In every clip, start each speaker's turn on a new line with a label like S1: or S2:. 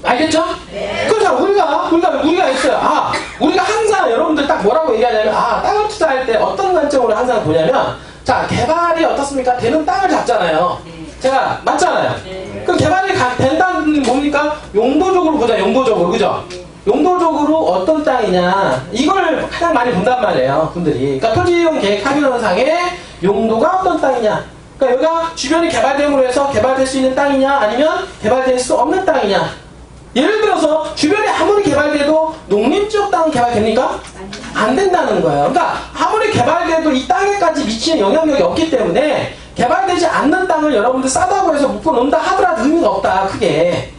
S1: 알겠죠?
S2: 네.
S1: 그렇죠. 우리가 있어요. 우리가 항상 여러분들 딱 뭐라고 얘기하냐면, 땅을 투자할 때 어떤 관점으로 항상 보냐면, 자, 개발이 어떻습니까? 되는 땅을 잡잖아요. 제가, 맞잖아요. 그 개발이 된다는 뭡니까? 용도적으로 보자, 용도적으로. 그죠? 용도적으로 어떤 땅이냐. 이걸 가장 많이 본단 말이에요, 분들이. 그러니까 토지이용 계획 합의론상의 용도가 어떤 땅이냐. 그러니까 여기가 주변이 개발됨으로 해서 개발될 수 있는 땅이냐, 아니면 개발될 수 없는 땅이냐. 예를 들어서 주변에 아무리 개발돼도 농림지역 땅은 개발됩니까? 안 된다는 거예요. 그러니까 아무리 개발돼도 이 땅에까지 미치는 영향력이 없기 때문에 개발되지 않는 땅을 여러분들 싸다고 해서 묶어놓는다 하더라도 의미가 없다, 크게.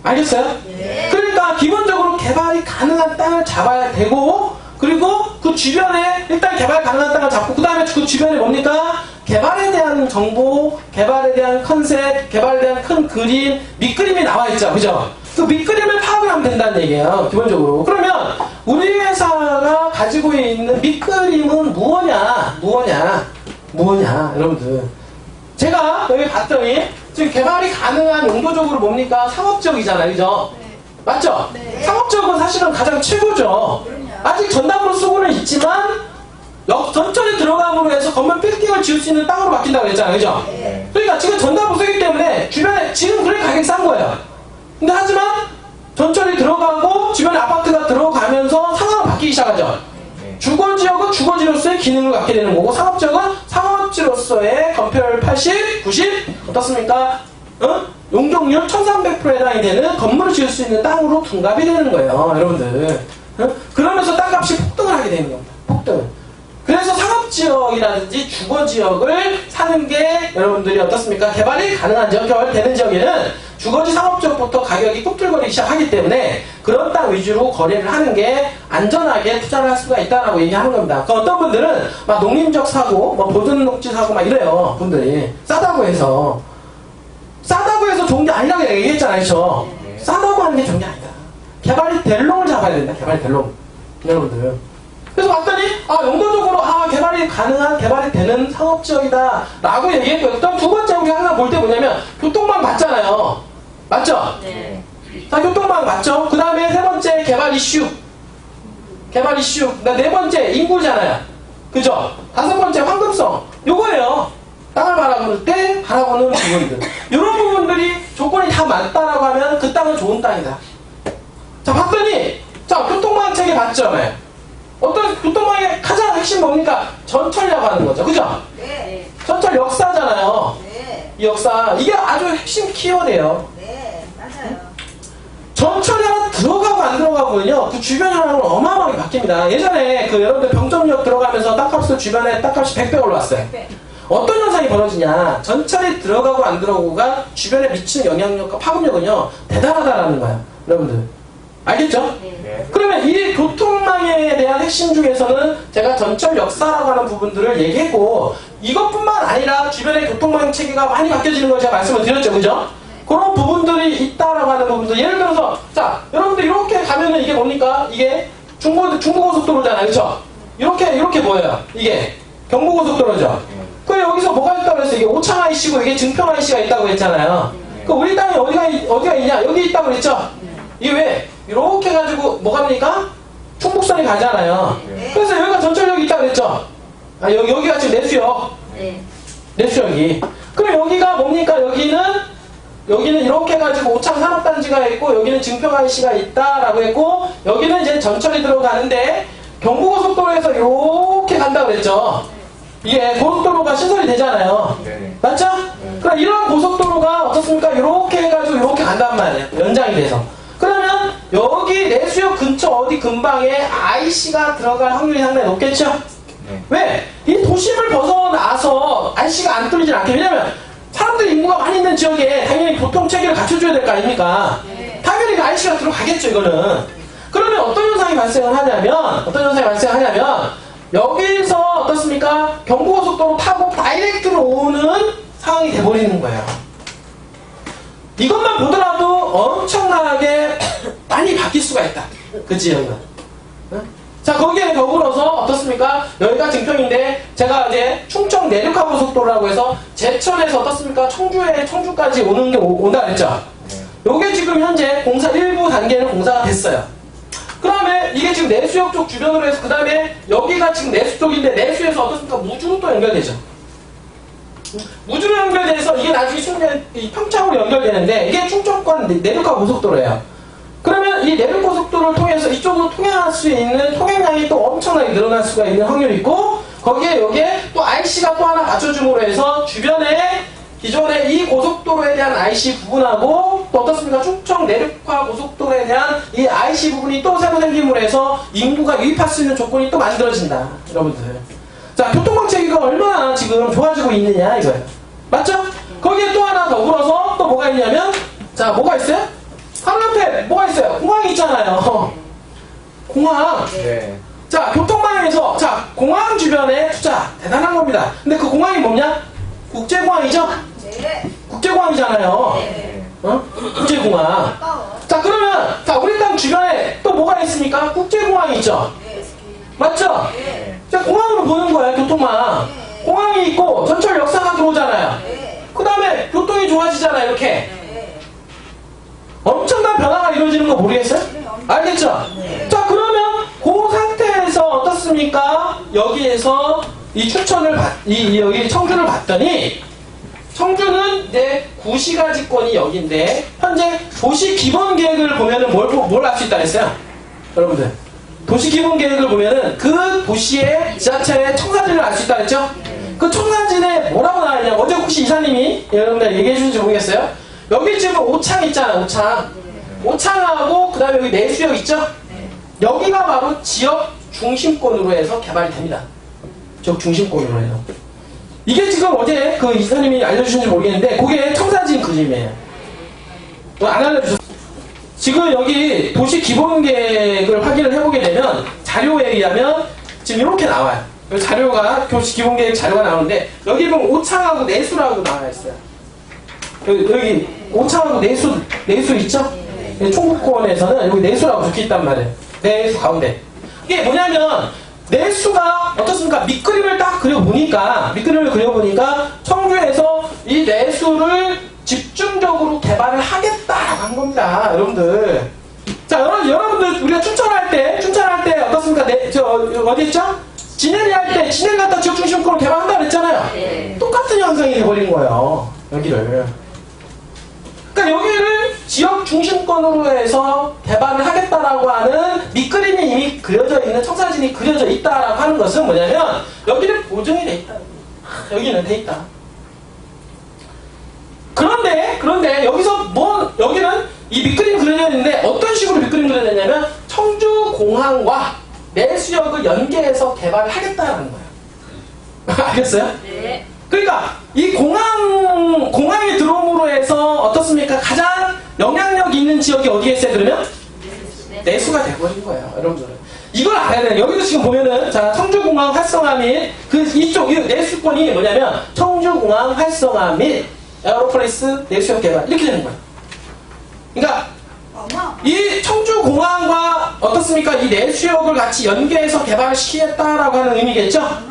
S1: 알겠어요?
S2: 네.
S1: 그러니까 기본적으로 개발이 가능한 땅을 잡아야 되고, 그리고 그 주변에 일단 개발 가능한 땅을 잡고, 그 다음에 그 주변에 뭡니까? 개발에 대한 정보, 개발에 대한 컨셉, 개발에 대한 큰 그림, 밑그림이 나와 있죠. 그죠? 그 밑그림을 파악을 하면 된다는 얘기예요, 기본적으로. 그러면 우리 회사가 가지고 있는 밑그림은 무엇냐, 여러분들. 제가 여기 봤더니 지금 개발이 가능한 용도적으로 뭡니까? 상업지역이잖아요, 그죠?
S2: 네.
S1: 맞죠?
S2: 네.
S1: 상업지역은 사실은 가장 최고죠.
S2: 그럼요.
S1: 아직 전담으로 쓰고는 있지만 전철에 들어감으로 해서 건물 빌딩을 지을 수 있는 땅으로 바뀐다고 했잖아요, 그죠?
S2: 네.
S1: 그러니까 지금 전담으로 쓰기 때문에 주변에 지금 그래 가격이 싼 거예요. 근데 하지만 전철이 들어가고 주변에 아파트가 들어가면서 상황은 바뀌기 시작하죠. 주거지역은 주거지로서의 기능을 갖게 되는 거고, 상업지역은 상업지로서의 건폐율 80, 90 어떻습니까? 용적률 1300%에 해당이 되는 건물을 지을 수 있는 땅으로 둔갑이 되는 거예요, 여러분들. 그러면서 땅값이 폭등을 하게 되는 겁니다. 폭등. 그래서 상업지역이라든지 주거지역을 사는 게 여러분들이 어떻습니까? 개발이 가능한 지역, 개발되는 지역에는 주거지 상업지역부터 가격이 꿈틀거리기 시작하기 때문에 그런 땅 위주로 거래를 하는 게 안전하게 투자를 할 수가 있다라고 얘기하는 겁니다. 그 어떤 분들은 막 농림지역 사고, 뭐 보존녹지 사고 막 이래요, 분들이. 싸다고 해서 좋은 게 아니라고 얘기했잖아요, 그쵸? 싸다고 하는 게 좋은 게 아니다. 개발이 될 놈을 잡아야 된다, 개발이 될 놈. 여러분들. 그래서 봤더니, 용도적으로, 개발이 가능한, 개발이 되는 상업지역이다. 라고 얘기했고요. 그다음 두 번째 우리 항상 볼 때 뭐냐면, 교통망 맞잖아요. 맞죠?
S2: 네.
S1: 자, 교통망 맞죠? 그 다음에 세 번째, 개발 이슈. 네 번째, 인구잖아요. 그죠? 다섯 번째, 황금성. 요거예요. 땅을 바라볼 때 바라보는 부분들. 이런 부분들이 조건이 다 맞다라고 하면 그 땅은 좋은 땅이다. 자, 봤더니, 교통망 체계 봤죠? 네. 어떤 교통망의 가장 핵심 뭡니까? 전철이라고 하는 거죠. 그죠?
S2: 네.
S1: 전철 역사잖아요.
S2: 네.
S1: 이 역사. 이게 아주 핵심 키워드예요.
S2: 네. 맞아요.
S1: 전철이 하나 들어가고 안 들어가고는요, 그 주변 현황은 어마어마하게 바뀝니다. 예전에 여러분들 병점역 들어가면서 땅값을 주변에 땅값이 100배 올라왔어요.
S2: 네.
S1: 어떤 현상이 벌어지냐? 전철이 들어가고 안 들어가고가 주변에 미치는 영향력과 파급력은요, 대단하다라는 거예요. 여러분들. 알겠죠?
S2: 네.
S1: 그러면 이 교통망에 대한 핵심 중에서는 제가 전철 역사라고 하는 부분들을 얘기했고, 이것뿐만 아니라 주변의 교통망 체계가 많이 바뀌어지는 걸 제가 말씀을 드렸죠. 그죠? 그런 부분들이 있다라고 하는 부분들. 예를 들어서, 자, 여러분들 이렇게 가면은 이게 뭡니까? 이게 중부고속도로잖아요. 그쵸? 이렇게 보여요. 이게 경부고속도로죠. 그 여기서 뭐가 있다고 했어요? 이게 오창 IC고 이게 증평 IC가 있다고 했잖아요. 그 우리 땅이 어디가 있냐? 여기 있다고 그랬죠? 이게 왜? 이렇게 해가지고 뭐 갑니까? 충북선이 가잖아요. 그래서 여기가 전철역이 있다고 그랬죠? 여기가 지금 내수역.
S2: 네.
S1: 내수역이. 그럼 여기가 뭡니까? 여기는 이렇게 해가지고 오창 산업단지가 있고, 여기는 증평 IC가 있다라고 했고, 여기는 이제 전철이 들어가는데, 경부고속도로에서 이렇게 간다고 그랬죠? 이게 고속도로가 신설이 되잖아요.
S3: 네네.
S1: 맞죠? 그럼 이런 고속도로가 어떻습니까? 이렇게 해가지고 이렇게 간단 말이에요. 연장이 돼서. 그러면 여기 내수역 근처 어디 근방에 IC가 들어갈 확률이 상당히 높겠죠?
S3: 네.
S1: 왜? 이 도심을 벗어나서 IC가 안 뚫리진 않게. 왜냐면 사람들 인구가 많이 있는 지역에 당연히 교통체계를 갖춰줘야 될 거 아닙니까?
S2: 네.
S1: 당연히 그 IC가 들어가겠죠, 이거는. 그러면 어떤 현상이 발생을 하냐면 여기서 어떻습니까? 경부고속도로 타고 다이렉트로 오는 상황이 돼버리는 거예요. 이것만 보더라도 엄청나게 많이 바뀔 수가 있다. 그 지역은. 자, 거기에 더불어서 어떻습니까? 여기가 증평인데 제가 이제 충청 내륙하고속도로라고 해서 제천에서 어떻습니까? 청주까지 오는 게 온다 그랬죠? 요게 지금 현재 공사 일부 단계는 공사가 됐어요. 그 다음에 이게 지금 내수역 쪽 주변으로 해서 그 다음에 여기가 지금 내수 쪽인데 내수에서 어떻습니까? 무주로 또 연결되죠. 무주로 연결돼서 이게 나중에 이 평창으로 연결되는데 이게 충청권 내륙가 고속도로예요. 그러면 이 내륙고속도로를 통해서 이쪽으로 통행할 수 있는 통행량이 또 엄청나게 늘어날 수가 있는 확률이 있고 거기에 여기에 또 IC가 또 하나 받쳐줌으로 해서 주변에 기존의 이 고속도로에 대한 IC 부분하고 또 어떻습니까? 충청 내륙화 고속도로에 대한 이 IC 부분이 또 새로 생김으로 해서 인구가 유입할 수 있는 조건이 또 만들어진다. 여러분들. 자, 교통정책이 얼마나 지금 좋아지고 있느냐 이거예요. 맞죠? 거기에 또 하나 더불어서 또 뭐가 있냐면 자, 뭐가 있어요? 바로 옆에 뭐가 있어요? 공항이 있잖아요. 공항.
S2: 네.
S1: 자, 교통망에서 자, 공항 주변에 투자 대단한 겁니다. 근데 그 공항이 뭐냐? 국제공항이죠?
S3: 네.
S1: 국제공항이잖아요.
S3: 네.
S1: 어? 국제공항.
S3: 아까워.
S1: 자, 그러면 자, 우리 땅 주변에 또 뭐가 있습니까? 국제공항이 있죠?
S3: 네.
S1: 맞죠?
S3: 네.
S1: 자, 공항으로 보는 거예요, 교통망. 공항이 있고 전철 역사가 들어오잖아요.
S3: 네.
S1: 그 다음에 교통이 좋아지잖아요, 이렇게.
S3: 네.
S1: 엄청난 변화가 이루어지는 거 모르겠어요? 알겠죠?
S3: 네.
S1: 자, 그러면 그 상태에서 어떻습니까? 여기에서 이 춘천을 여기 청주를 봤더니 청주는 이제 구시가지권이 여기인데 현재 도시 기본 계획을 보면은 뭘 알 수 있다 했어요? 여러분들. 도시 기본 계획을 보면은 그 도시의 지자체의 청사진을 알 수 있다 했죠? 그 청사진에 뭐라고 나와 있냐? 어제 혹시 이사님이 여러분들 얘기해 주신지 모르겠어요? 여기 지금 오창 있잖아, 오창. 오창하고 그 다음에 여기 내수역 있죠? 여기가 바로 지역 중심권으로 해서 개발이 됩니다. 지역 중심권으로 해서. 이게 지금 어제 그 이사님이 알려주신지 모르겠는데 그게 청사진 그림이에요. 안 알려주셨어요. 지금 여기 도시 기본계획을 확인을 해보게 되면 자료에 의하면 지금 이렇게 나와요. 여기 자료가 도시 기본계획 자료가 나오는데 여기 보면 오창하고 내수라고 나와 있어요. 여기 오창하고 내수 있죠? 총국권에서는 여기 내수라고 적혀있단 말이에요. 내수 가운데. 이게 뭐냐면 내수가 어떻습니까? 밑그림을 딱 그려보니까 청주에서 이 내수를 집중적으로 개발을 하겠다라고 한 겁니다. 여러분들. 자, 여러분들 우리가 춘천할 때 어떻습니까? 어디 있죠? 진해리 할 때 진해리 갖다 지역 중심권으로 개발한다 그랬잖아요.
S3: 네.
S1: 똑같은 현상이 돼버린 거예요. 여기를. 그러니까 여기를 지역 중심권으로 해서 개발을 하겠다라고 하는 밑그림이 이미 그려져 있는 청사진이 그려져 있다라고 하는 것은 뭐냐면 여기는 보증이 돼 있다. 여기는 돼 있다. 그런데 여기서 여기는 이 밑그림 그려져 있는데 어떤 식으로 밑그림 그려져 있냐면 청주공항과 내수역을 연계해서 개발을 하겠다라는 거예요. 알겠어요?
S3: 네.
S1: 그러니까 이 공항에 들어옴으로 해서 어떻습니까? 가장 영향력 있는 지역이 어디에 있어요? 그러면 내수가 돼버린 거예요, 여러분들은. 이걸 알아야 돼요. 여기도 지금 보면은 자, 청주공항 활성화 및 이쪽 내수권이 뭐냐면 청주공항 활성화 및 에어로폴리스 내수역 개발 이렇게 되는 거예요. 그러니까 이 청주공항과 어떻습니까? 이 내수역을 같이 연계해서 개발을 시키겠다라고 하는 의미겠죠?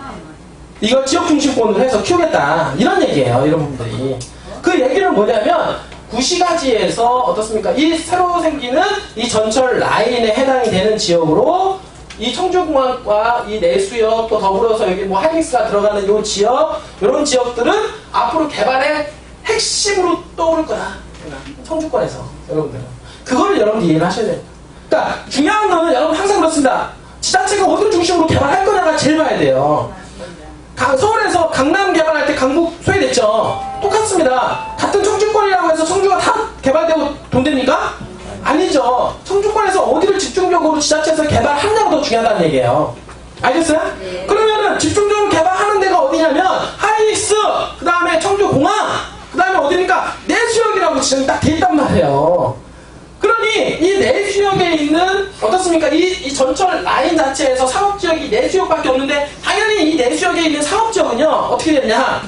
S1: 이걸 지역중심권으로 해서 키우겠다. 이런 얘기예요, 여러분들이. 그 얘기는 뭐냐면, 구시가지에서 어떻습니까? 이 새로 생기는 이 전철 라인에 해당이 되는 지역으로 이 청주공항과 이 내수역 또 더불어서 여기 뭐 하이닉스가 들어가는 요 지역, 이런 지역들은 앞으로 개발의 핵심으로 떠오를 거다. 청주권에서, 여러분들은. 그거를 여러분들이 이해를 하셔야 됩니다. 그러니까 중요한 거는 여러분 항상 그렇습니다. 지자체가 어디를 중심으로 개발할 거냐가 제일 봐야 돼요. 서울에서 강남 개발할 때 강북 소외됐죠. 똑같습니다. 같은 청주권이라고 해서 청주가 다 개발되고 돈 됩니까? 아니죠. 청주권에서 어디를 집중적으로 지자체에서 개발하느냐가 더 중요하다는 얘기예요. 알겠어요?
S3: 네.
S1: 그러면은 집중적으로 개발하는 데가 어디냐면 하이닉스, 그 다음에 청주공항, 그 다음에 어디니까 내수역이라고 지정이 딱 돼 있단 말이에요. 그러니 이 내수역에 있는 어떻습니까? 이 전철 라인 자체에서 사업지역이 내수역밖에 없는데 당연히 이 내수역에 있는 사업지역은요 어떻게 되냐?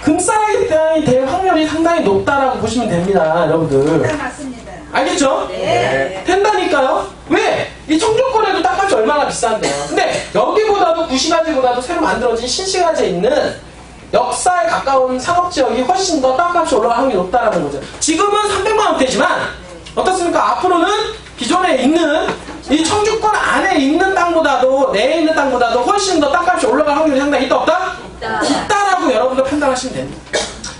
S1: 금싸라기 될 확률이 상당히 높다라고 보시면 됩니다, 여러분들.
S3: 네, 맞습니다.
S1: 알겠죠?
S3: 네.
S1: 된다니까요? 왜? 이 청주권에도 땅값이 얼마나 비싼데요? 근데 여기보다도 구시가지보다도 새로 만들어진 신시가지에 있는 역사에 가까운 상업지역이 훨씬 더 땅값이 올라갈 확률이 높다는 거죠. 지금은 300만 원대지만 어떻습니까? 앞으로는 기존에 있는 이 청주권 안에 있는 땅보다도 내에 있는 땅보다도 훨씬 더 땅값이 올라갈 확률이 상당히 있다 없다? 있다라고 여러분들 판단하시면 됩니다.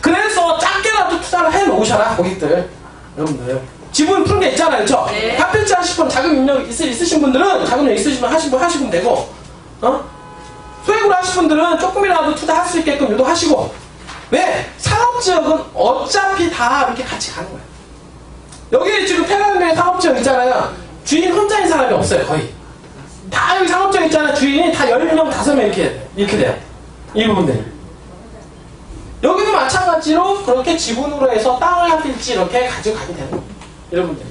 S1: 그래서 작게라도 투자를 해 놓으셔라 고객들. 여러분들 지분 푸는 게 있잖아요, 그렇죠?
S3: 네.
S1: 값변치 하실 분 자금 입력 있으신 분들은 자금력 있으시면 하시면 되고, 소액으로 하실 분들은 조금이라도 투자할 수 있게끔 유도하시고. 왜? 상업지역은 어차피 다 이렇게 같이 가는 거예요. 여기 지금 평양의 상업지역 있잖아요. 주인 혼자인 사람이 없어요, 거의. 다 여기 상업지역 있잖아요. 주인이 다 10명, 5명 이렇게 돼요. 이 부분들이. 여기도 마찬가지로 그렇게 지분으로 해서 땅을 한 필지 이렇게 가져가게 되는 거예요. 여러분들이.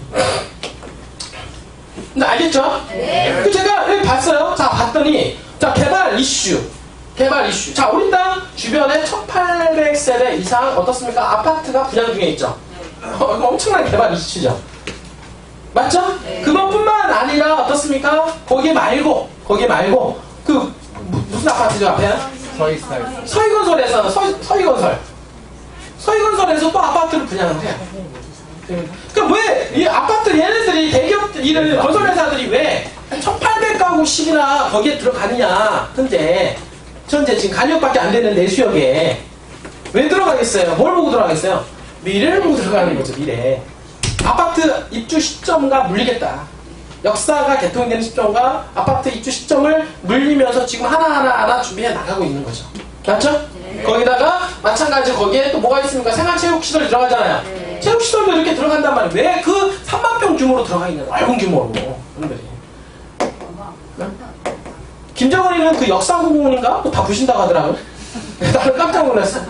S1: 근데 알겠죠?
S3: 네.
S1: 그 제가 여기 봤어요. 자, 봤더니, 자, 개발 이슈. 자, 우리 땅 주변에 1800세대 이상 어떻습니까? 아파트가 분양 중에 있죠. 엄청난 개발 이슈죠. 맞죠?
S3: 네.
S1: 그것뿐만 아니라 어떻습니까? 거기 말고, 그, 무슨 아파트죠, 앞에? 서희건설에서, 서희건설에서 또 아파트를 분양을 해요. 그럼 왜, 이 아파트 얘네들이 대기업, 건설회사들이 왜 1800가구씩이나 거기에 들어가느냐, 현재 지금 간역밖에 안 되는 내수역에. 왜 들어가겠어요? 뭘 보고 들어가겠어요? 미래를 보고 들어가는 거죠, 미래. 아파트 입주 시점과 물리겠다. 역사가 개통이 되는 시점과 아파트 입주 시점을 물리면서 지금 하나하나 준비해 나가고 있는 거죠. 맞죠?
S3: 네.
S1: 거기다가 마찬가지로 거기에 또 뭐가 있습니까? 생활체육시설 들어가잖아요.
S3: 네.
S1: 체육시설도 이렇게 들어간단 말이에요. 왜 그 3만 평 규모로 들어가 있는 넓은 규모로. 여러분들이. 김정은이는 그 역사공원인가? 다 부신다고 하더라고요. 나는 깜짝 놀랐어.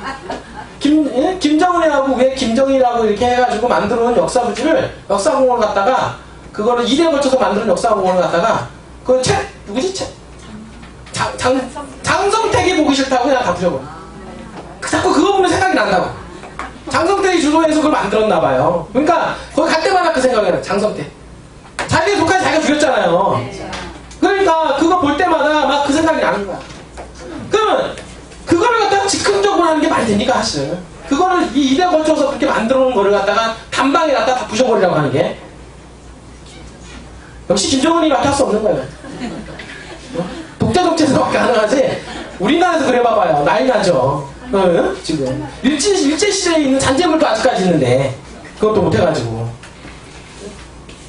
S1: 김정은이하고 왜 김정일이라고 이렇게 해가지고 만들어놓은 역사부지를 역사공원을 갖다가 그거를 2대에 걸쳐서 만드는 역사공원을 갖다가 그 누구지? 장성택이 보기 싫다고 그냥 다 부셔버려. 자꾸 그거 보면 생각이 난다고. 장성택이 주도해서 그걸 만들었나봐요. 그러니까 거기 갈 때마다 그 생각이 나요. 장성택. 자기가 독한 자기가 죽였잖아요. 그러니까 그거 볼 때마다 막 그 생각이 나는 거야. 그러면 그거를 갖다가 즉흥적으로 하는 게 말이 됩니까, 사실? 그거를 이 2대 걸쳐서 그렇게 만들어 놓은 거를 갖다가 단방에 갖다가 다 부셔버리라고 하는 게. 역시 김정은이 맡을 수 없는 거예요. 독재 정체에서밖에 가능하지. 우리나라에서 그래 봐봐요. 난리 나죠. 지금. 일제시대에 있는 잔재물도 아직까지 있는데, 그것도 못해가지고.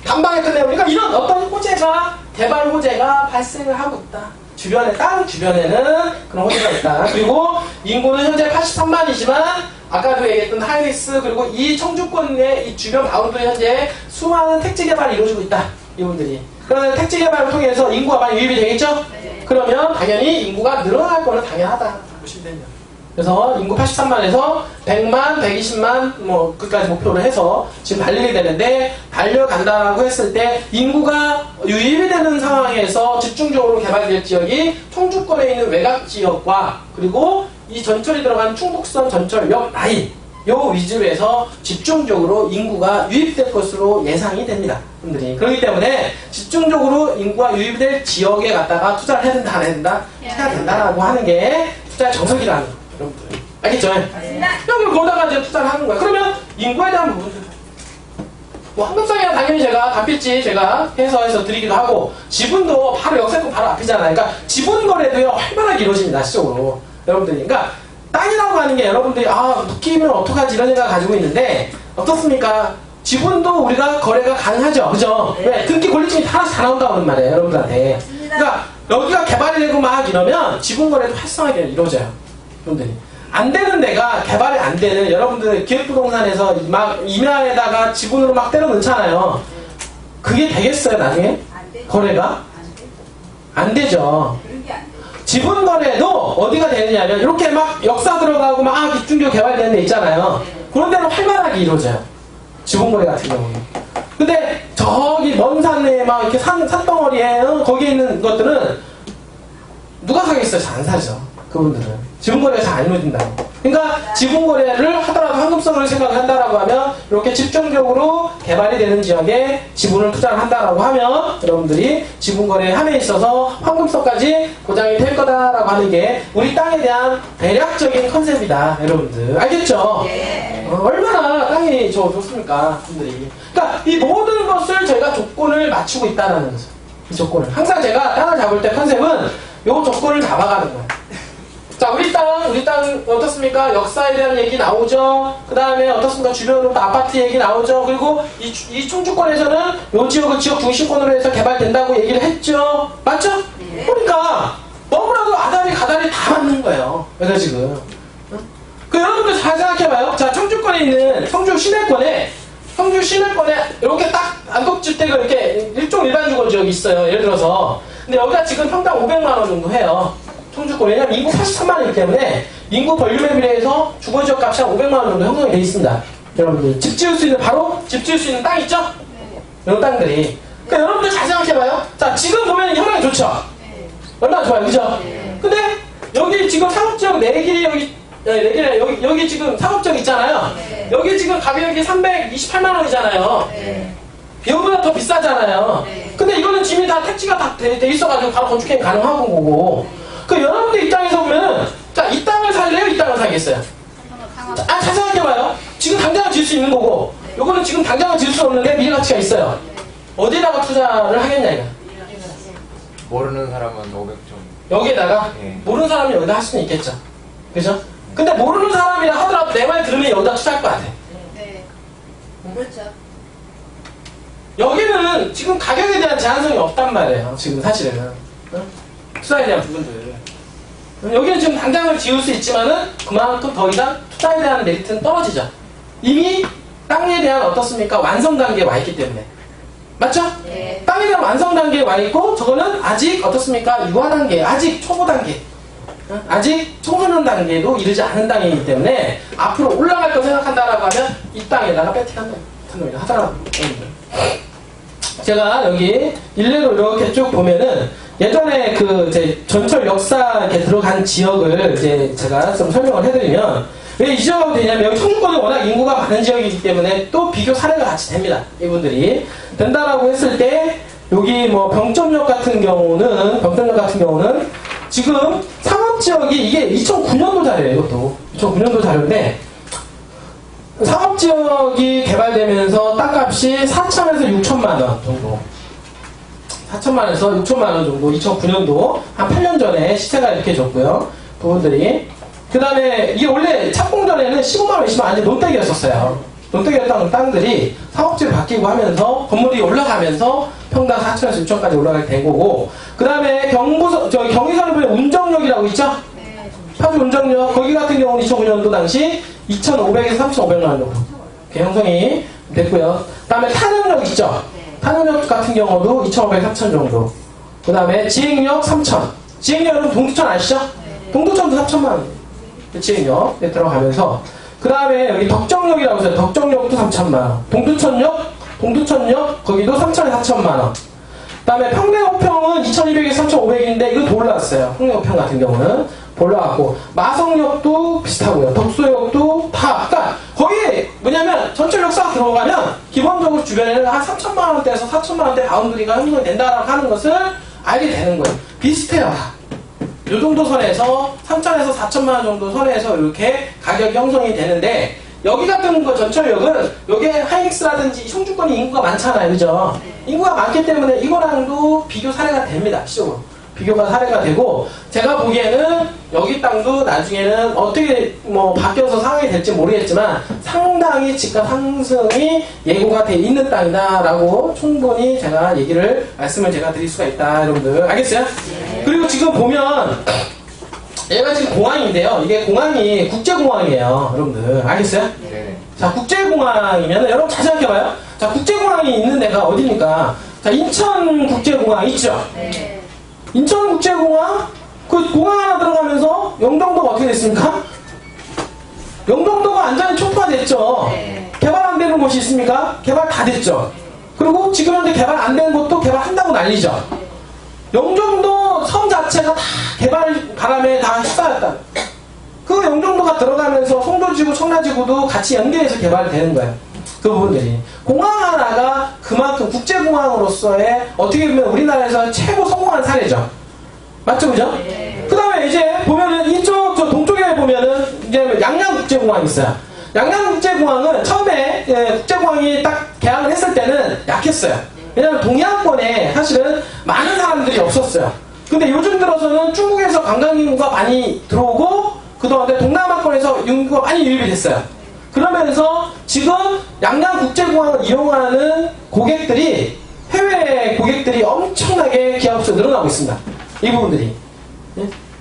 S1: 단방에 끝내보니까 이런 어떤 호재가, 개발 호재가 발생을 하고 있다. 땅 주변에는 그런 호재가 있다. 그리고 인구는 현재 83만이지만 아까도 얘기했던 하이닉스 그리고 이 청주권 내 이 주변 바운드에 현재 수많은 택지 개발이 이루어지고 있다. 이분들이. 그러면 택지 개발을 통해서 인구가 많이 유입이 되겠죠?
S3: 네.
S1: 그러면 당연히 인구가 늘어날 거는 당연하다. 보시면 됩니다. 그래서 인구 83만에서 100만, 120만 뭐 그까지 목표를 해서 지금 달리게 되는데 달려간다라고 했을 때 인구가 유입이 되는 상황에서 집중적으로 개발될 지역이 청주권에 있는 외곽 지역과 그리고 이 전철이 들어간 충북선 전철역 라인 요 위주로 해서 집중적으로 인구가 유입될 것으로 예상이 됩니다. 분들이. 그렇기 때문에 집중적으로 인구가 유입될 지역에 갖다가 투자를 해야 된다, 안 해야 된다? 해야 된다라고 하는 게 투자의 정석이라는 거. 여러분들. 알겠죠?
S3: 맞습니다.
S1: 그럼 거기다가 이제 투자를 하는 거야. 그러면 인구에 대한 부분 뭐 황금성이야 당연히 제가 단필지 제가 해서 드리기도 하고 지분도 바로 역세권 바로 앞이잖아요. 그러니까 지분 거래도요 활발하게 이루어집니다. 시적으로 여러분들이. 그러니까 땅이라고 하는 게 여러분들이 묶이면 어떡하지 이런 생각을 가지고 있는데 어떻습니까? 지분도 우리가 거래가 가능하죠. 그죠?
S3: 네.
S1: 왜? 등기 권리증이 하나씩 다 나온다고 하는 말이에요. 여러분들한테.
S3: 맞습니다.
S1: 그러니까 여기가 개발이 되고 막 이러면 지분 거래도 활성하게 이루어져요. 여러분들이. 안 되는 데가 개발이 안 되는 여러분들 기획부동산에서 막 임야에다가 지분으로 막 때려 넣잖아요. 그게 되겠어요 나중에?
S3: 안 되죠.
S1: 거래가?
S3: 안 돼.
S1: 안 되죠.
S3: 그런 게 안 돼.
S1: 지분 거래도 어디가 되느냐면 이렇게 막 역사 들어가고 막 집중적으로 개발되는 데 있잖아요. 그런 데는 활발하게 이루어져요. 지분 거래 같은 경우는. 근데 저기 먼 산에 막 이렇게 산덩어리에 거기에 있는 것들은 누가 사겠어요? 잘 안 사죠. 그분들은. 지분 거래가 잘 안 이루어진다고. 그러니까 지분거래를 하더라도 황금성을 생각한다라고 하면 이렇게 집중적으로 개발이 되는 지역에 지분을 투자를 한다라고 하면 여러분들이 지분거래 함에 있어서 황금성까지 보장이 될 거다라고 하는 게 우리 땅에 대한 대략적인 컨셉이다. 여러분들 알겠죠? 얼마나 땅이 좋습니까? 분들이. 그러니까 이 모든 것을 저희가 조건을 맞추고 있다는 거죠. 이 조건을. 항상 제가 땅을 잡을 때 컨셉은 이 조건을 잡아가는 거예요. 자, 우리 땅 어떻습니까? 역사에 대한 얘기 나오죠. 그 다음에 어떻습니까? 주변으로 아파트 얘기 나오죠. 그리고 이 총주권에서는 요 지역을 지역 중심권으로 해서 개발된다고 얘기를 했죠. 맞죠? 그러니까 너무나도 아다리 가다리 다 맞는 거예요. 그래서 지금. 그 여러분들 잘 생각해봐요. 자, 청주권에 있는 청주 시내권에 이렇게 딱 안독주택을 이렇게 일반 주거 지역이 있어요. 예를 들어서. 근데 여기가 지금 평당 500만 원 정도 해요. 청주권. 왜냐면 인구 83만 원이기 때문에 인구 볼륨에 비례해서 주거지역 값이 한 500만 원 정도 형성이 되어 있습니다. 여러분들 집 지을 수 있는 땅 있죠? 이런 땅들이. 그러니까 여러분들 잘 생각해봐요. 자, 지금 보면 형성이 좋죠? 얼마나 좋아요, 그죠? 근데 여기 지금 상업지역 4길이 여기 지금 상업지역 있잖아요. 여기 지금 가격이 328만 원이잖아요. 이거보다 더 비싸잖아요. 근데 이거는 집이 다 택지가 다 돼 있어가지고 바로 건축행위 가능한 거고. 그 여러분들 입장에서 보면은, 자, 이 땅을 살래요? 이 땅을 사겠어요? 잘 생각해봐요. 지금 당장은 지을 수 있는 거고, 요거는 지금 당장은 지을 수 없는데 미래 가치가 있어요. 어디다가 투자를 하겠냐, 이거?
S2: 모르는 사람은 500점.
S1: 여기에다가? 모르는 사람이 여기다 할 수는 있겠죠. 그죠? 근데 모르는 사람이라 하더라도 내 말 들으면 여기다 투자할 것 같아.
S3: 그렇죠.
S1: 여기는 지금 가격에 대한 제한성이 없단 말이에요. 지금 사실은. 투자에 대한 부분들. 여기는 지금 당장을 지을 수 있지만은 그만큼 더 이상 투자에 대한 메리트는 떨어지죠. 이미 땅에 대한 어떻습니까? 완성 단계에 와 있기 때문에. 맞죠?
S3: 네.
S1: 땅에 대한 완성 단계에 와 있고 저거는 아직 어떻습니까? 유화 단계, 아직 초보 단계. 아직 청소년 단계도 이르지 않은 땅이기 때문에 앞으로 올라갈 거 생각한다라고 하면 이 땅에다가 배팅한다 하더라고요. 제가 여기 일례로 이렇게 쭉 보면은 예전에 그 이제 전철 역사 이렇게 들어간 지역을 이제 제가 좀 설명을 해드리면 왜 이 지역이 되냐면 여기 청주권은 워낙 인구가 많은 지역이기 때문에 또 비교 사례가 같이 됩니다. 이분들이 된다라고 했을 때 여기 뭐 병점역 같은 경우는 지금 상업지역이 이게 2009년도 자료예요. 이것도 2009년도 자료인데 상업지역이 개발되면서 땅값이 4천에서 6천만 원 정도 4천만에서 6천만 원 정도 2009년도 한 8년 전에 시세가 이렇게 줬고요. 부분들이 그 다음에 이게 원래 착공 전에는 15만 원, 20만 원 완전 논대기였었어요. 논대기였던 땅들이 상업지로 바뀌고 하면서 건물이 올라가면서 평당 4천에서 6천까지 올라가게 된 거고 그 다음에 경의선에 보면 운정역이라고 있죠? 파주 운정역 거기 같은 경우는 2009년도 당시 2,500에서 3,500만 원 정도 형성이 됐고요. 그 다음에 탄현역 있죠? 탄현역 같은 경우도 2,500, 3,000 정도. 그 다음에 지행역 3,000. 지행역은 동두천 아시죠? 동두천도 3,000만 원. 지행역 들어가면서 그 다음에 여기 덕정역이라고 있어요. 덕정역도 3,000만 원. 동두천역 거기도 3,000에서 4,000만 원. 그 다음에 평내호평은 2,200에서 3,500인데 이거 더 올라왔어요. 평내호평 같은 경우는 올라왔고 마성역도 비슷하고요. 덕소역도 다 그러니까 거의 뭐냐면 전철 역사가 들어가면 기본적으로 주변에는 한 3,000만 원대에서 4,000만 원대 바운드리가 형성이 된다라고 하는 것을 알게 되는 거예요. 비슷해요. 요 정도 선에서 3,000에서 4,000만 원 정도 선에서 이렇게 가격이 형성이 되는데 여기 같은 거 전철역은 여기에 하이닉스라든지 청주권이 인구가 많잖아요. 그죠? 인구가 많기 때문에 이거랑도 비교 사례가 됩니다. 시적으로. 비교가 사례가 되고 제가 보기에는 여기 땅도 나중에는 어떻게 뭐 바뀌어서 상황이 될지 모르겠지만 상당히 집값 상승이 예고가 돼 있는 땅이다라고 충분히 제가 말씀을 제가 드릴 수가 있다. 여러분들 알겠어요? 네. 그리고 지금 보면 얘가 지금 공항인데요. 이게 공항이 국제공항이에요. 여러분들 알겠어요?
S2: 네.
S1: 자, 국제공항이면 여러분 잘 생각해봐요. 자, 국제공항이 있는 데가 어디입니까? 자, 인천국제공항 있죠?
S3: 네.
S1: 인천국제공항 그 공항 하나 들어가면서 영종도가 어떻게 됐습니까? 영종도가 완전히 초토화됐죠.
S3: 네.
S1: 개발 안 되는 곳이 있습니까? 개발 다 됐죠. 그리고 지금 현재 개발 안 되는 곳도 개발한다고 난리죠. 영종도 섬 자체가 다 개발 바람에 다 휩싸였다. 그 영종도가 들어가면서 송도지구, 청라지구도 같이 연계해서 개발되는 거예요. 그 부분들이. 공항 하나가 그만큼 국제공항으로서의 어떻게 보면 우리나라에서 최고 성공한 사례죠. 맞죠, 그죠? 그 다음에 이제 보면은 이쪽, 저 동쪽에 보면은 이제 양양국제공항이 있어요. 양양국제공항은 처음에 국제공항이 딱 개항을 했을 때는 약했어요. 왜냐면 동해안권에 사실은 많은 사람들이 없었어요. 근데 요즘 들어서는 중국에서 관광 인구가 많이 들어오고 그동안에 동남아권에서 인구가 많이 유입이 됐어요. 그러면서 지금 양양국제공항을 이용하는 고객들이 해외 고객들이 엄청나게 기하급수로 늘어나고 있습니다. 이 부분들이.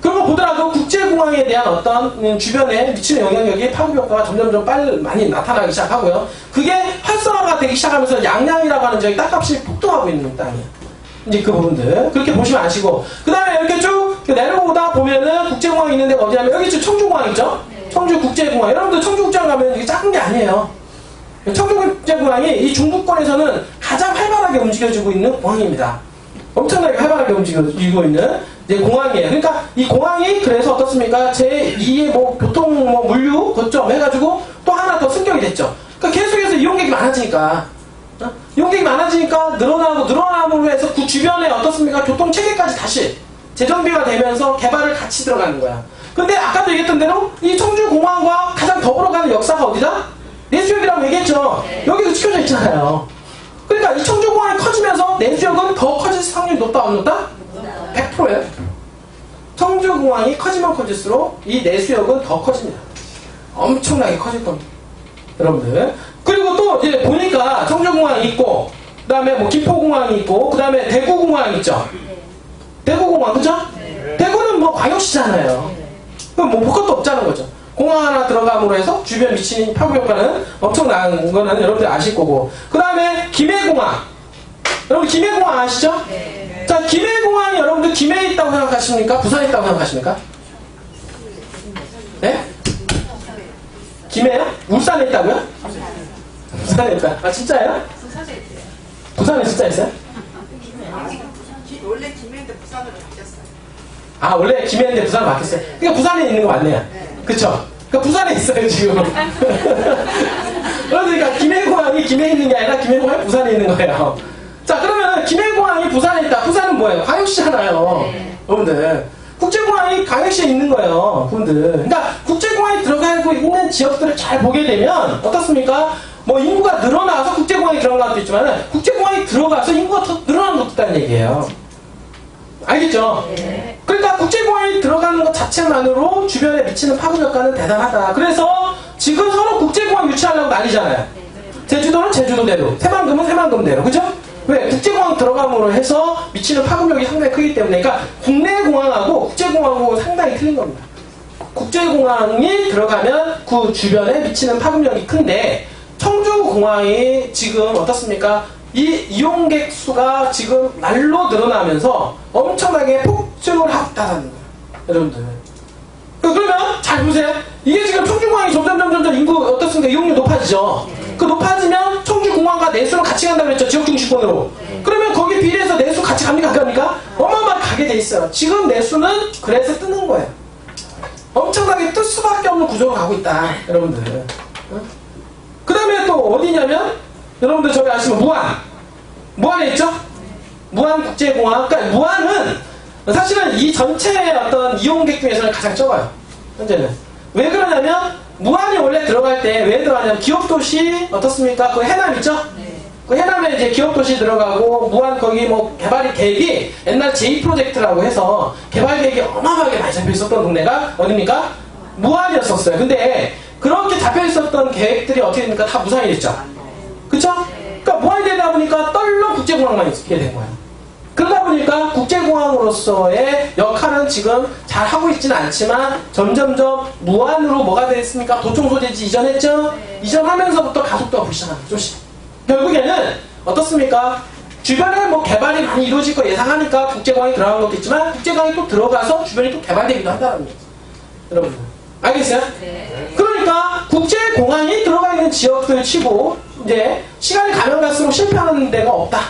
S1: 그런 거 보더라도 국제공항에 대한 어떤 주변에 미치는 영향력이 파급 효과가 점점점 많이 나타나기 시작하고요. 그게 활성화가 되기 시작하면서 양양이라고 하는 지역이 땅값이 폭등하고 있는 땅이에요. 이제 그 부분들 그렇게 보시면 아시고, 그 다음에 이렇게 쭉 내려오다 보면은 국제공항이 있는 데가 어디냐면 여기 지금 청주공항 있죠? 청주국제공항. 여러분들 청주국제공항 가면 이게 작은 게 아니에요. 청주국제공항이 이 중부권에서는 가장 활발하게 움직여지고 있는 공항입니다. 엄청나게 활발하게 움직이고 있는 이제 공항이에요. 그러니까 이 공항이 그래서 어떻습니까? 제2의 뭐 교통 뭐 물류 거점 해가지고 또 하나 더 승격이 됐죠. 그러니까 계속해서 이용객이 많아지니까 이용객이 많아지니까 늘어남으로 해서 그 주변에 어떻습니까? 교통 체계까지 다시 재정비가 되면서 개발을 같이 들어가는 거야. 근데 아까도 얘기했던 대로 이 청주공항과 가장 더불어가는 역사가 어디다? 내수역이라고 얘기했죠. 여기도 찍혀져 있잖아요. 그러니까 이 청주공항이 커지면서 내수역은 더 커질 확률이 높다 안 높다? 100%예요. 청주공항이 커지면 커질수록 이 내수역은 더 커집니다. 엄청나게 커질 겁니다. 여러분들. 그리고 또 이제 보니까 청주공항이 있고, 그 다음에 뭐 김포공항이 있고, 그 다음에 대구공항이 있죠. 대구공항, 그죠? 대구는 뭐 광역시잖아요. 그럼 뭐 볼 것도 없자는 거죠. 공항 하나 들어감으로 해서 주변 미치는 파급 효과는 엄청난 거는 여러분들 아실 거고. 그 다음에 김해공항. 여러분 김해공항 아시죠?
S3: 네.
S1: 자, 김해공항이 여러분들 김해에 있다고 생각하십니까? 부산에 있다고 생각하십니까? 네? 김해요? 울산에 있다고요? 부산에 있다. 아, 진짜예요? 부산에 진짜 있어요?
S3: 원래 김해인데 부산으로 바뀌었어요.
S1: 아, 원래 김해인데 부산을 바뀌었어요? 그러니까 부산에 있는 거 맞네요. 그쵸? 그러니까 부산에 있어요, 지금. 그러니까 김해공항이 김해에 있는 게 아니라 김해공항이 부산에 있는 거예요. 자, 그러면 김해공항이 부산에 있다. 부산은 뭐예요? 광역시잖아요. 여러분들. 국제공항이 광역시에 있는 거예요. 여러분들. 그러니까 국제공항에 들어가고 있는 지역들을 잘 보게 되면 어떻습니까? 뭐 인구가 늘어나서 국제공항이 들어간 것도 있지만 국제공항이 들어가서 인구가 더 늘어나는 것도 있다는 얘기예요. 알겠죠? 그러니까 국제공항이 들어가는 것 자체만으로 주변에 미치는 파급 효과는 대단하다. 그래서 지금 서로 국제공항 유치하려고 난리잖아요. 제주도는 제주도대로, 새만금은 새만금대로. 그죠? 왜? 국제공항 들어감으로 해서 미치는 파급력이 상당히 크기 때문에. 그러니까 국내 공항하고 국제공항하고 상당히 틀린 겁니다. 국제공항이 들어가면 그 주변에 미치는 파급력이 큰데 청주공항이 지금 어떻습니까? 이 이용객 수가 지금 날로 늘어나면서 엄청나게 폭증을 하고 있다는 거예요. 여러분들. 그러면 잘 보세요. 이게 지금 청주공항이 점점 인구 어떻습니까? 이용률 높아지죠. 그 높아지면 청주공항과 내수는 같이 간다고 그랬죠. 지역 중심권으로. 그러면 거기에 비례해서 내수 같이 갑니까? 안 갑니까? 어마어마하게 가게 돼 있어요. 지금 내수는 그래서 뜨는 거예요. 엄청나게 뜰 수밖에 없는 구조로 가고 있다. 여러분들. 그 다음에 또 어디냐면 여러분들 저기 아시면 무안에 있죠? 무안국제공항. 그러니까 무안은 사실은 이 전체의 어떤 이용객 중에서는 가장 적어요. 현재는. 왜 그러냐면 무안이 원래 들어갈 때 왜 들어가냐면 기업도시 어떻습니까? 그 해남 있죠? 그 해남에 이제 기업도시 들어가고 무안 거기 뭐 개발 계획이 옛날 J 프로젝트라고 해서 개발 계획이 어마어마하게 많이 잡혀 있었던 동네가 어딥니까? 무안이었었어요. 근데 그렇게 잡혀 있었던 계획들이 어떻게 됩니까? 다 무산이 됐죠. 그쵸? 그러니까 무안이 되다 보니까 떨러 국제공항만 있게 된 거예요. 그러다 보니까 국제공항으로서의 역할은 지금 잘 하고 있지는 않지만 점점점 무안으로 뭐가 됐습니까? 도청 소재지 이전했죠? 이전하면서부터 가속도가 붙기 시작합니다. 조금씩. 결국에는 어떻습니까? 주변에 뭐 개발이 많이 이루어질 거 예상하니까 국제공항이 들어간 것도 있지만 국제공항이 또 들어가서 주변이 또 개발되기도 한다는 거죠. 여러분들. 알겠어요? 네. 그러니까 국제공항이 들어가 있는 지역들 치고 이제 시간이 가면 갈수록 실패하는 데가 없다.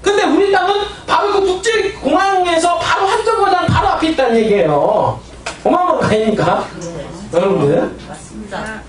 S1: 근데 우리 땅은 바로 그 국제공항에서 바로 한정거장 바로 앞에 있다는 얘기예요. 어마어마한 거 아닙니까? 여러분들.
S4: 맞습니다.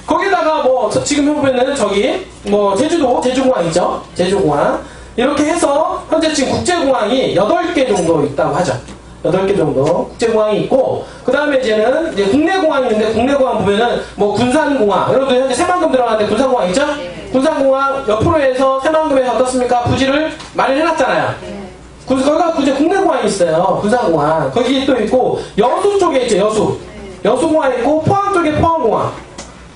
S1: 거기다가 뭐 지금 해보면은 저기 뭐 제주공항 있죠? 제주공항 이렇게 해서 현재 지금 국제공항이 8개 정도 있다고 하죠. 8개 정도 국제공항이 있고 그 다음에 이제는 이제 국내공항이 있는데 국내공항 보면은 뭐 군산공항 여러분들 현재 새만금 들어가는데 군산공항 있죠? 군산공항 옆으로 해서 새만금에서 어떻습니까? 부지를 마련해놨잖아요. 거기가 국내공항이 있어요. 군산공항 거기 또 있고 여수 쪽에 있죠. 여수공항 있고 포항 쪽에 포항공항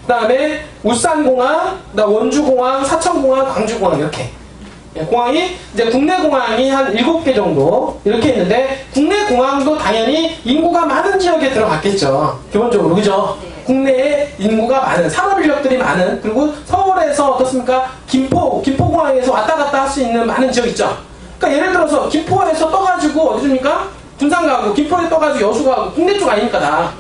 S1: 그 다음에 울산공항, 그다음 원주공항, 사천공항, 광주공항 이렇게 공항이 이제 국내공항이 한 7개 정도 이렇게 있는데 국내공항도 당연히 인구가 많은 지역에 들어갔겠죠. 기본적으로 그죠? 국내에 인구가 많은 산업인력들이 많은 그리고 서울에서 어떻습니까? 김포공항에서 왔다 갔다 할 수 있는 많은 지역 있죠. 그러니까 예를 들어서 김포에서 떠가지고 어디 줍니까? 군산 가고 김포에 떠가지고 여수 가고 국내 쪽 아닙니까 다.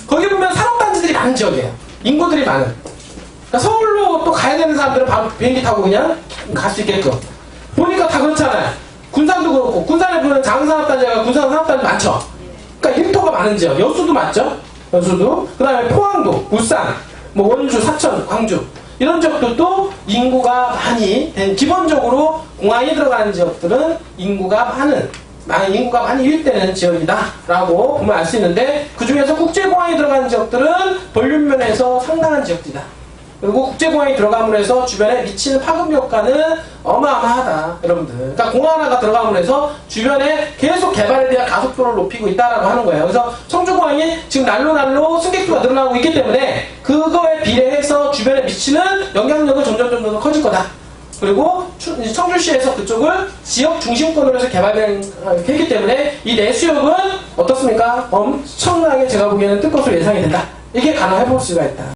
S1: 거기 보면 산업단지들이 많은 지역이에요. 인구들이 많은. 그러니까 서울로 또 가야 되는 사람들은 바로 비행기 타고 그냥 갈 수 있게끔. 보니까 다 그렇잖아요. 군산도 그렇고, 군산에 보면 장산업단지가 군산 산업단지 많죠. 그러니까 일터가 많은 지역. 여수도 맞죠? 여수도. 그 다음에 포항도, 울산, 뭐 원주, 사천, 광주. 이런 지역들도 인구가 많이 된, 기본적으로 공항이 들어가는 지역들은 인구가 많이 유입되는 지역이다라고 보면 알 수 있는데 그 중에서 국제공항이 들어가는 지역들은 볼륨면에서 상당한 지역들이다. 그리고 국제공항이 들어감으로 해서 주변에 미치는 파급 효과는 어마어마하다, 여러분들. 그러니까 공항 하나가 들어감으로 해서 주변에 계속 개발에 대한 가속도를 높이고 있다라고 하는 거예요. 그래서 청주공항이 지금 날로 승객수가 늘어나고 있기 때문에 그거에 비례해서 주변에 미치는 영향력은 점점 더 커질 거다. 그리고 청주시에서 그쪽을 지역 중심권으로 해서 개발했기 때문에 이 내수역은 어떻습니까? 엄청나게 제가 보기에는 뜰 것으로 예상이 된다. 이게 가능해 볼 수가 있다.